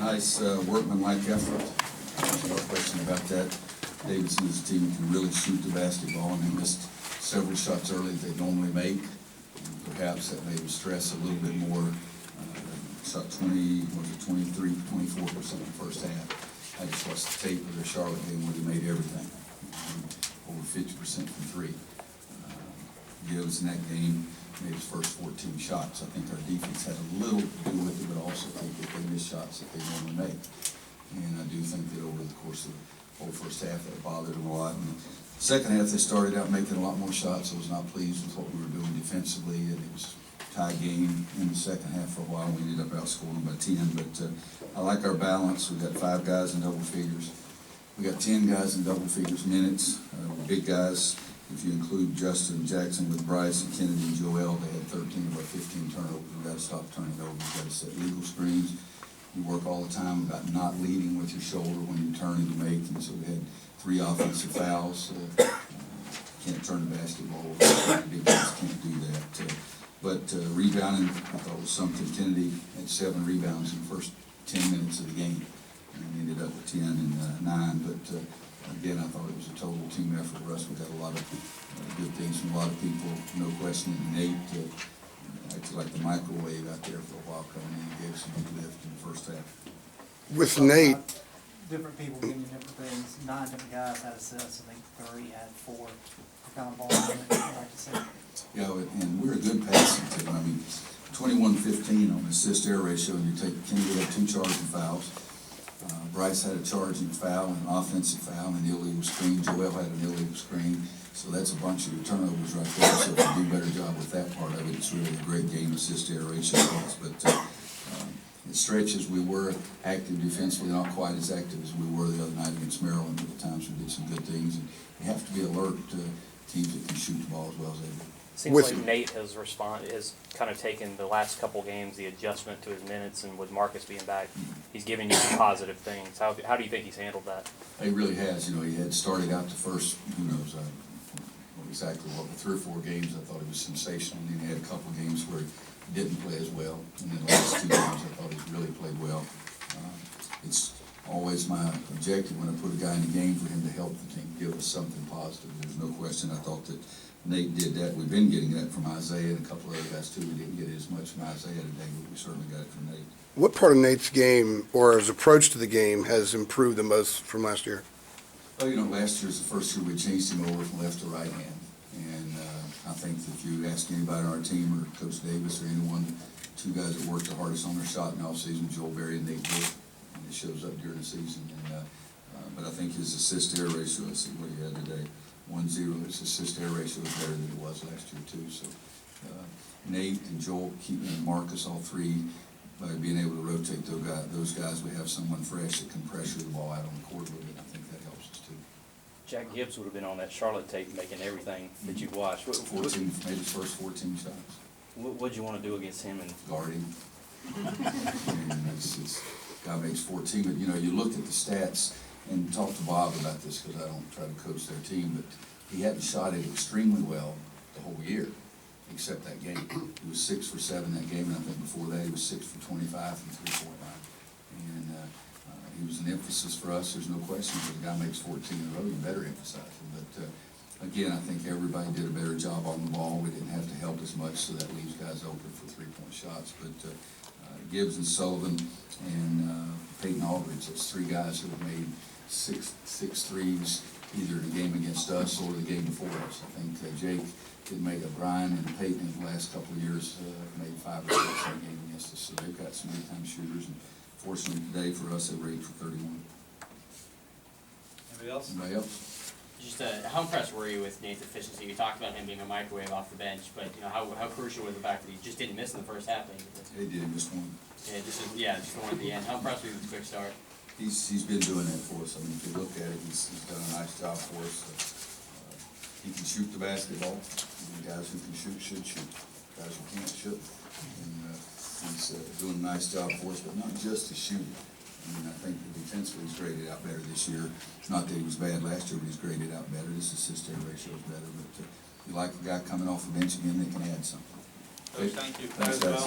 nice workmanlike effort. No question about that. Davidson is a team that can really shoot the basketball, and they missed several shots early that they normally make. And perhaps that made them stress a little bit more. Shot 23, 24% in the first half. I just watched the tape of their Charlotte game where they made everything. Over 50% from three. Gibbs in that game made his first 14 shots. I think our defense had a little to do with it, but also think that they missed shots that they normally make. And I do think that over the course of the whole first half, that bothered them a lot. And the second half, they started out making a lot more shots. I was not pleased with what we were doing defensively, and it was a tie game in the second half for a while. We ended up outscoring them by 10, but I like our balance. We've got 5 guys in double figures. We got 10 guys in double figures minutes. Big guys. If you include Justin Jackson with Bryce and Kennedy and Joel, they had 13 of our 15 turnovers. We've got to stop turning over. We've got to set legal screens. You work all the time about not leading with your shoulder when you turn and you make. And so we had 3 offensive fouls. Can't turn the basketball over. Big guys can't do that. But rebounding, I thought was something. Kennedy had 7 rebounds in the first 10 minutes of the game. And ended up with 10 and 9. But again, I thought it was a total team effort for us. We got a lot of good things from a lot of people, no question. Nate acted like the microwave out there for a while coming in and gave some good lift in the first half. With Nate, different people giving you different things. 9 different guys had assists. I think 3 had 4. Kind of ball in it, I like to say. Yeah, and we're a good passing team. I mean, 21-15 on the assist-air ratio, and you take Kennedy had 2 charging fouls. Bryce had a charging foul, an offensive foul, and an illegal screen. Joel had an illegal screen. So that's a bunch of your turnovers right there. So if you do a better job with that part of it, it's really a great game assist-air ratio for us. But in stretches, we were active defensively, not quite as active as we were the other night against Maryland. But at times we did some good things. And you have to be alert to teams that can shoot the ball as well as they do. Seems like Nate has kind of taken the last couple games, the adjustment to his minutes, and with Marcus being back, he's giving you some positive things. How do you think he's handled that? He really has. You know, he had started out the first, who knows, exactly what, 3 or 4 games I thought he was sensational. And then he had a couple games where he didn't play as well. And then the last 2 games I thought he really played well. It's always my objective when I put a guy in the game for him to help the team, give us something positive. There's no question. I thought that Nate did that. We've been getting that from Isaiah and a couple of other guys too. We didn't get it as much from Isaiah today, but we certainly got it from Nate. what part of Nate's game or his approach to the game has improved the most from last year? Well, you know, last year's the first year we changed him over from left to right hand. And I think that if you ask anybody on our team or Coach Davis or anyone, 2 guys that worked the hardest on their shot in the offseason, Joel Berry and Nate Wood, and it shows up during the season. And but I think his assist-air ratio, let's see what he had today, 1-0. His assist-air ratio is better than it was last year too. So Nate and Joel keeping Marcus, all 3, by being able to rotate those guys, we have someone fresh that can pressure the ball out on the court with it. I think that helps us too. Jack Gibbs would have been on that Charlotte tape making everything that you've watched. 14, made his first 14 shots. What'd you want to do against him? Guard him. Guy makes 14, but you know, you look at the stats and talk to Bob about this because I don't try to coach their team, but he hadn't shot it extremely well the whole year, except that game. He was 6 for 7 that game, and I think before that he was 6 for 25 from 3-point line. And he was an emphasis for us. There's no question. If the guy makes 14 in a row, you better emphasize him. But again, I think everybody did a better job on the ball. We didn't have to help as much, so that leaves guys open for 3-point shots. But Gibbs and Sullivan and Peyton Aldridge, that's 3 guys who have made six threes, either the game against us or the game before us. I think Jake did make a Brian and Peyton in the last couple of years made 5 or 6 in the game against us. So they've got some big time shooters. And fortunately today for us, they were 8 for 31. Anybody else? Anybody else? Just how impressed were you with Nate's efficiency? You talked about him being a microwave off the bench, but you know how crucial was the fact that he just didn't miss in the first half? He did miss one. Yeah, just the one at the end. How impressed were you with his quick start? He's been doing that for us. I mean, if you look at it, he's done a nice job for us. He can shoot the basketball. The guys who can shoot should shoot. Guys who can't shoot. And he's doing a nice job for us, but not just to shoot. I mean, I think defensively he's graded out better this year. It's not that he was bad last year, but he's graded out better. His assist-air ratio is better. But you like a guy coming off the bench again that can add something. Thank you. Thanks, guys.